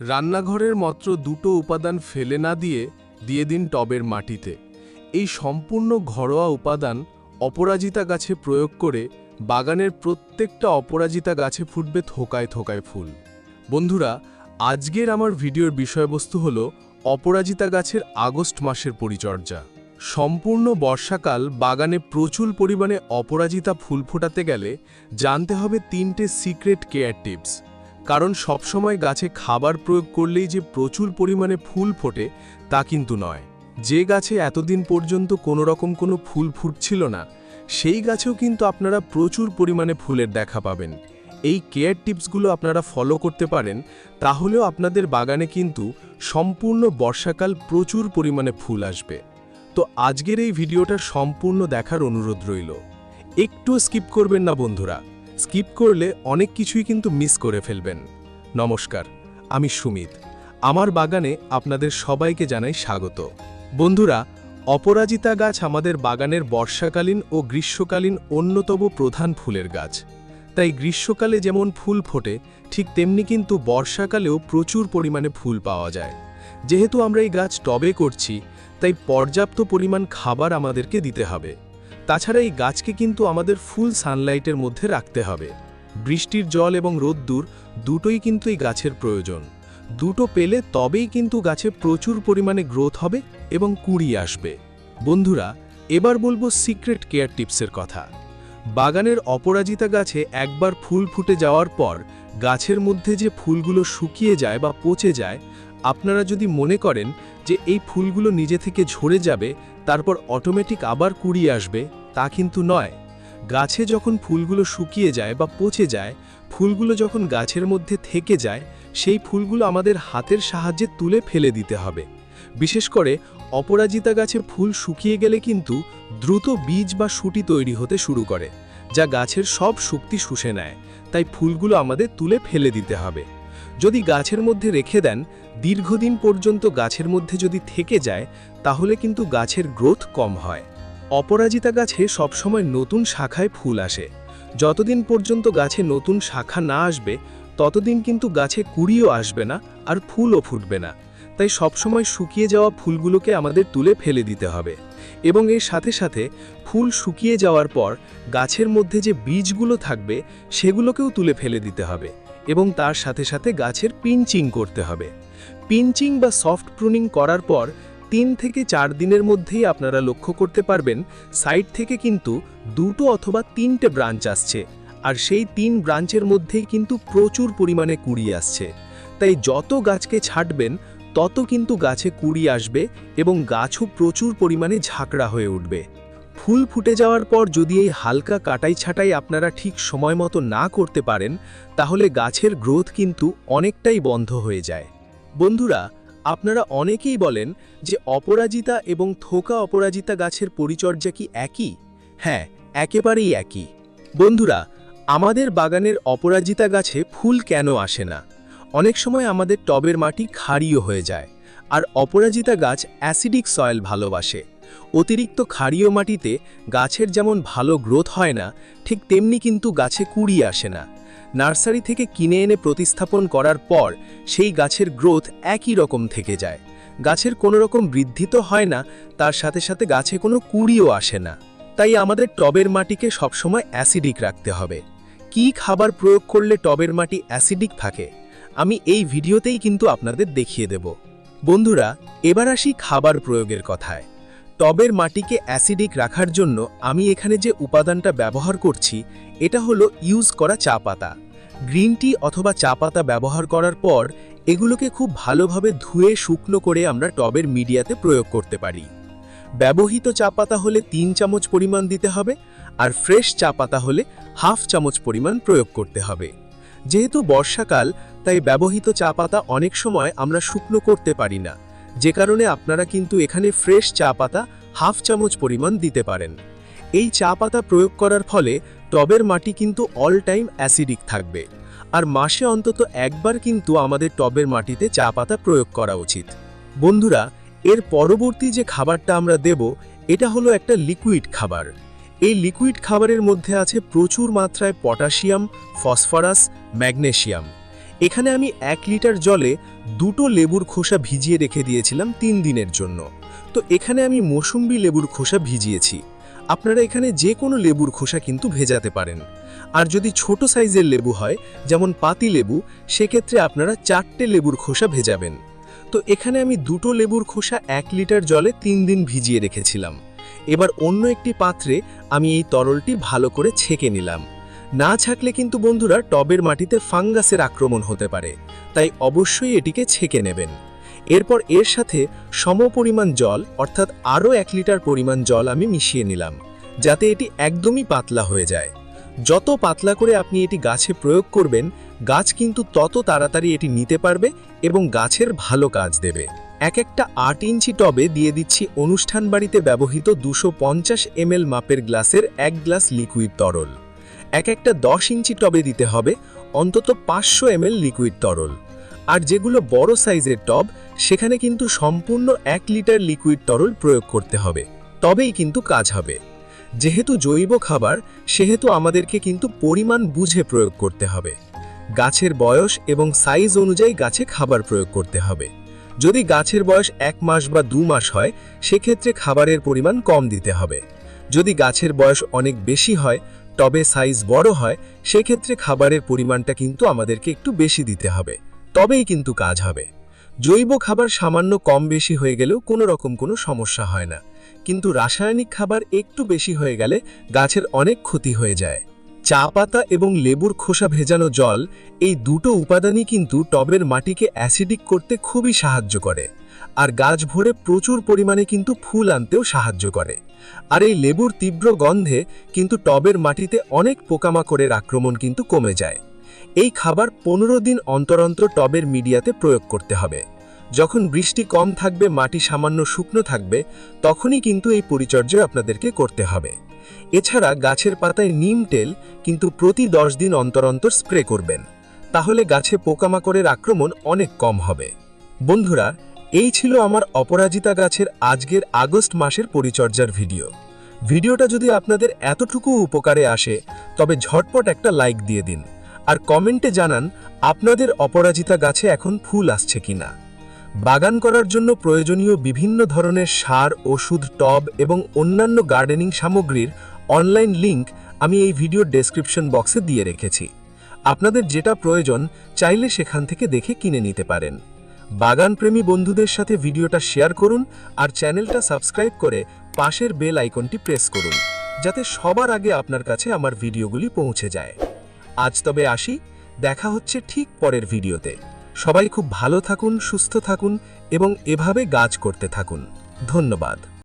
রান্নাঘরের মাত্র দুটো উপাদান ফেলে না দিয়ে দিন টবের মাটিতে। এই সম্পূর্ণ ঘরোয়া উপাদান অপরাজিতা গাছে প্রয়োগ করে বাগানের প্রত্যেকটা অপরাজিতা গাছে ফুটবে থোকায় থোকায় ফুল। বন্ধুরা, আজকের আমার ভিডিওর বিষয়বস্তু হল অপরাজিতা গাছের আগস্ট মাসের পরিচর্যা। সম্পূর্ণ বর্ষাকাল বাগানে প্রচুর পরিমাণে অপরাজিতা ফুল ফোটাতে গেলে জানতে হবে 3টে সিক্রেট কেয়ার টিপস। কারণ সবসময় গাছে খাবার প্রয়োগ করলেই যে প্রচুর পরিমাণে ফুল ফোটে তা কিন্তু নয়। যে গাছে এতদিন পর্যন্ত কোনো রকম কোনো ফুল ফুটছিল না, সেই গাছেও কিন্তু আপনারা প্রচুর পরিমাণে ফুলের দেখা পাবেন। এই কেয়ার টিপসগুলো আপনারা ফলো করতে পারেন, তাহলেও আপনাদের বাগানে কিন্তু সম্পূর্ণ বর্ষাকাল প্রচুর পরিমাণে ফুল আসবে। তো আজকের এই ভিডিওটা সম্পূর্ণ দেখার অনুরোধ রইল। একটু স্কিপ করবেন না বন্ধুরা, স্কিপ করলে অনেক কিছুই কিন্তু মিস করে ফেলবেন। নমস্কার, আমি সুমিত। আমার বাগানে আপনাদের সবাইকে জানাই স্বাগত। বন্ধুরা, অপরাজিতা গাছ আমাদের বাগানের বর্ষাকালীন ও গ্রীষ্মকালীন অন্যতম প্রধান ফুলের গাছ। তাই গ্রীষ্মকালে যেমন ফুল ফোটে, ঠিক তেমনি কিন্তু বর্ষাকালেও প্রচুর পরিমাণে ফুল পাওয়া যায়। যেহেতু আমরা এই গাছ টবে করছি, তাই পর্যাপ্ত পরিমাণ খাবার আমাদেরকে দিতে হবে। তাছাড়া এই গাছকে কিন্তু আমাদের ফুল সানলাইটের মধ্যে রাখতে হবে। বৃষ্টির জল এবং রোদ্দুর দুটোই কিন্তু এই গাছের প্রয়োজন। দুটো পেলে তবেই কিন্তু গাছে প্রচুর পরিমাণে গ্রোথ হবে এবং কুঁড়ি আসবে। বন্ধুরা, এবার বলবো সিক্রেট কেয়ার টিপসের কথা। বাগানের অপরাজিতা গাছে একবার ফুল ফুটে যাওয়ার পর গাছের মধ্যে যে ফুলগুলো শুকিয়ে যায় বা পচে যায়, আপনারা যদি মনে করেন যে এই ফুলগুলো নিজে থেকে ঝরে যাবে, তারপর অটোমেটিক আবার কুঁড়ি আসবে, তা কিন্তু নয়। গাছে যখন ফুলগুলো শুকিয়ে যায় বা পচে যায়, ফুলগুলো যখন গাছের মধ্যে থেকে যায়, সেই ফুলগুলো আমাদের হাতের সাহায্যে তুলে ফেলে দিতে হবে। বিশেষ করে অপরাজিতা গাছে ফুল শুকিয়ে গেলে কিন্তু দ্রুত বীজ বা শুঁটি তৈরি হতে শুরু করে, যা গাছের সব শক্তি শুষে নেয়। তাই ফুলগুলো আমাদের তুলে ফেলে দিতে হবে। যদি গাছের মধ্যে রেখে দেন, দীর্ঘদিন পর্যন্ত গাছের মধ্যে যদি থেকে যায়, তাহলে কিন্তু গাছের গ্রোথ কম হয়। অপরাজিতা গাছে সবসময় নতুন শাখায় ফুল আসে। যতদিন পর্যন্ত গাছে নতুন শাখা না আসবে, ততদিন কিন্তু গাছে কুঁড়িও আসবে না আর ফুলও ফুটবে না। তাই সবসময় শুকিয়ে যাওয়া ফুলগুলোকে আমাদের তুলে ফেলে দিতে হবে। এবং এর সাথে সাথে ফুল শুকিয়ে যাওয়ার পর গাছের মধ্যে যে বীজগুলো থাকবে, সেগুলোকেও তুলে ফেলে দিতে হবে। এবং তার সাথে সাথে গাছের পিঞ্চিং করতে হবে। পিঞ্চিং বা সফট প্রুনিং করার পর 3 থেকে 4 দিনের মধ্যেই আপনারা লক্ষ্য করতে পারবেন সাইড থেকে কিন্তু 2টো অথবা 3টে ব্রাঞ্চ আসছে। আর সেই 3 ব্রাঞ্চের মধ্যেই কিন্তু প্রচুর পরিমাণে কুঁড়ি আসছে। তাই যত গাছকে ছাঁটবেন, তত কিন্তু গাছে কুঁড়ি আসবে এবং গাছও প্রচুর পরিমাণে ঝাঁকড়া হয়ে উঠবে। ফুল ফুটে যাওয়ার পর যদি এই হালকা কাটাই ছাঁটাই আপনারা ঠিক সময় মতো না করতে পারেন, তাহলে গাছের গ্রোথ কিন্তু অনেকটাই বন্ধ হয়ে যায়। বন্ধুরা, আপনারা অনেকেই বলেন যে অপরাজিতা এবং থোকা অপরাজিতা গাছের পরিচর্যা কি একই? হ্যাঁ, একেবারেই একই। বন্ধুরা, আমাদের বাগানের অপরাজিতা গাছে ফুল কেন আসে না? অনেক সময় আমাদের টবের মাটি ক্ষারীয় হয়ে যায়, আর অপরাজিতা গাছ অ্যাসিডিক সয়েল ভালোবাসে। অতিরিক্ত ক্ষারীয় মাটিতে গাছের যেমন ভালো গ্রোথ হয় না, ঠিক তেমনি কিন্তু গাছে কুঁড়ি আসে না। নার্সারি থেকে কিনে এনে প্রতিস্থাপন করার পর সেই গাছের গ্রোথ একই রকম থেকে যায়। গাছের কোনো রকম বৃদ্ধি তো হয় না, তার সাথে সাথে গাছে কোনো কুঁড়িও আসে না। তাই আমাদের টবের মাটিকে সবসময় অ্যাসিডিক রাখতে হবে। কি খাবার প্রয়োগ করলে টবের মাটি অ্যাসিডিক থাকে, আমি এই ভিডিওতেই কিন্তু আপনাদের দেখিয়ে দেব। বন্ধুরা, এবার আসি খাবার প্রয়োগের কথায়। টবের মাটিকে অ্যাসিডিক রাখার জন্য আমি এখানে যে উপাদানটা ব্যবহার করছি, এটা হলো ইউজ করা চা পাতা। গ্রিন টি অথবা চা পাতা ব্যবহার করার পর এগুলোকে খুব ভালোভাবে ধুয়ে শুকনো করে আমরা টবের মিডিয়াতে প্রয়োগ করতে পারি। ব্যবহৃত চা পাতা হলে 3 চামচ পরিমাণ দিতে হবে, আর ফ্রেশ চা পাতা হলে হাফ চামচ পরিমাণ প্রয়োগ করতে হবে। যেহেতু বর্ষাকাল, তাই ব্যবহৃত চা পাতা অনেক সময় আমরা শুকনো করতে পারি না, যে কারণে আপনারা কিন্তু এখানে ফ্রেশ চা পাতা হাফ চামচ পরিমাণ দিতে পারেন। এই চা পাতা প্রয়োগ করার ফলে টবের মাটি কিন্তু অল টাইম অ্যাসিডিক থাকবে। আর মাসে অন্তত একবার কিন্তু আমাদের টবের মাটিতে চা পাতা প্রয়োগ করা উচিত। বন্ধুরা, এর পরবর্তী যে খাবারটা আমরা দেব, এটা হলো একটা লিকুইড খাবার। এই লিকুইড খাবারের মধ্যে আছে প্রচুর মাত্রায় পটাশিয়াম, ফসফরাস, ম্যাগনেসিয়াম। এখানে আমি 1 লিটার জলে 2টো লেবুর খোসা ভিজিয়ে রেখে দিয়েছিলাম 3 দিনের জন্য। তো এখানে আমি মৌসুম্বি লেবুর খোসা ভিজিয়েছি। আপনারা এখানে যে কোনো লেবুর খোসা কিন্তু ভেজাতে পারেন। আর যদি ছোট সাইজের লেবু হয়, যেমন পাতি লেবু, সেক্ষেত্রে আপনারা 4টে লেবুর খোসা ভেজাবেন। তো এখানে আমি 2টো লেবুর খোসা 1 লিটার জলে 3 দিন ভিজিয়ে রেখেছিলাম। এবার অন্য একটি পাত্রে আমি এই তরলটি ভালো করে ছেঁকে নিলাম। না ছাকলে কিন্তু বন্ধুরা টবের মাটিতে ফাঙ্গাসের আক্রমণ হতে পারে, তাই অবশ্যই এটিকে ছেঁকে নেবেন। এরপর এর সাথে সমপরিমাণ জল অর্থাৎ আরও 1 লিটার পরিমাণ জল আমি মিশিয়ে নিলাম, যাতে এটি একদমই পাতলা হয়ে যায়। যত পাতলা করে আপনি এটি গাছে প্রয়োগ করবেন, গাছ কিন্তু তত তাড়াতাড়ি এটি নিতে পারবে এবং গাছের ভালো কাজ দেবে। একটা 8 ইঞ্চি টবে দিয়ে দিচ্ছি অনুষ্ঠান বাড়িতে ব্যবহৃত 250 ml মাপের গ্লাসের 1 গ্লাস লিকুইড তরল। একটা 10 ইঞ্চি টবে দিতে হবে অন্তত 500 ml লিকুইড তরল। আর যেগুলো বড় সাইজের টব, সেখানে কিন্তু সম্পূর্ণ 1 লিটার লিকুইড তরল প্রয়োগ করতে হবে, তবেই কিন্তু কাজ হবে। যেহেতু জৈব খাবার, সেহেতু আমাদেরকে কিন্তু পরিমাণ বুঝে প্রয়োগ করতে হবে। গাছের বয়স এবং সাইজ অনুযায়ী গাছে খাবার প্রয়োগ করতে হবে। যদি গাছের বয়স 1 মাস বা 2 মাস হয়, সেক্ষেত্রে খাবারের পরিমাণ কম দিতে হবে। যদি গাছের বয়স অনেক বেশি হয়, টবে সাইজ বড় হয়, সেক্ষেত্রে খাবারের পরিমাণটা কিন্তু আমাদেরকে একটু বেশি দিতে হবে, তবেই কিন্তু কাজ হবে। জৈব খাবার সামান্য কম বেশি হয়ে গেলেও কোনো রকম কোনো সমস্যা হয় না, কিন্তু রাসায়নিক খাবার একটু বেশি হয়ে গেলে গাছের অনেক ক্ষতি হয়ে যায়। চা পাতা এবং লেবুর খোসা ভেজানো জল, এই দুটো উপাদানই কিন্তু টবের মাটিকে অ্যাসিডিক করতে খুবই সাহায্য করে, আর গাছ ভরে প্রচুর পরিমাণে কিন্তু ফুল আনতেও সাহায্য করে। আর এই লেবুর তীব্র গন্ধে কিন্তু টবের মাটিতে অনেক পোকামাকড়ের আক্রমণ কিন্তু কমে যায়। এই খাবার 15 দিন অন্তর অন্তর টবের মিডিয়াতে প্রয়োগ করতে হবে। যখন বৃষ্টি কম থাকবে, মাটি সামান্য শুকনো থাকবে, তখনই কিন্তু এই পরিচর্যা আপনাদেরকে করতে হবে। এছাড়া গাছের পাতায় নিম তেল কিন্তু প্রতি 10 দিন অন্তর অন্তর স্প্রে করবেন, তাহলে গাছে পোকামাকড়ের আক্রমণ অনেক কম হবে। বন্ধুরা, এই ছিল আমার অপরাজিতা গাছের আজকের আগস্ট মাসের পরিচর্যার ভিডিওটা যদি আপনাদের এতটুকু উপকারে আসে, তবে ঝটপট একটা লাইক দিয়ে দিন, আর কমেন্টে জানান আপনাদের অপরাজিতা গাছে এখন ফুল আসছে কিনা। বাগান করার জন্য প্রয়োজনীয় বিভিন্ন ধরনের সার, ওষুধ, টব এবং অন্যান্য গার্ডেনিং সামগ্রীর অনলাইন লিংক আমি এই ভিডিওর ডেসক্রিপশন বক্সে দিয়ে রেখেছি। আপনাদের যেটা প্রয়োজন চাইলে সেখান থেকে দেখে কিনে নিতে পারেন। বাগানপ্রেমী বন্ধুদের সাথে ভিডিওটা শেয়ার করুন, আর চ্যানেলটা সাবস্ক্রাইব করে পাশের বেল আইকনটি প্রেস করুন, যাতে সবার আগে আপনার কাছে আমার ভিডিওগুলি পৌঁছে যায়। আজ তবে আসি, দেখা হচ্ছে ঠিক পরের ভিডিওতে। সবাই খুব ভালো থাকুন, সুস্থ থাকুন এবং এভাবে গাছ করতে থাকুন। ধন্যবাদ।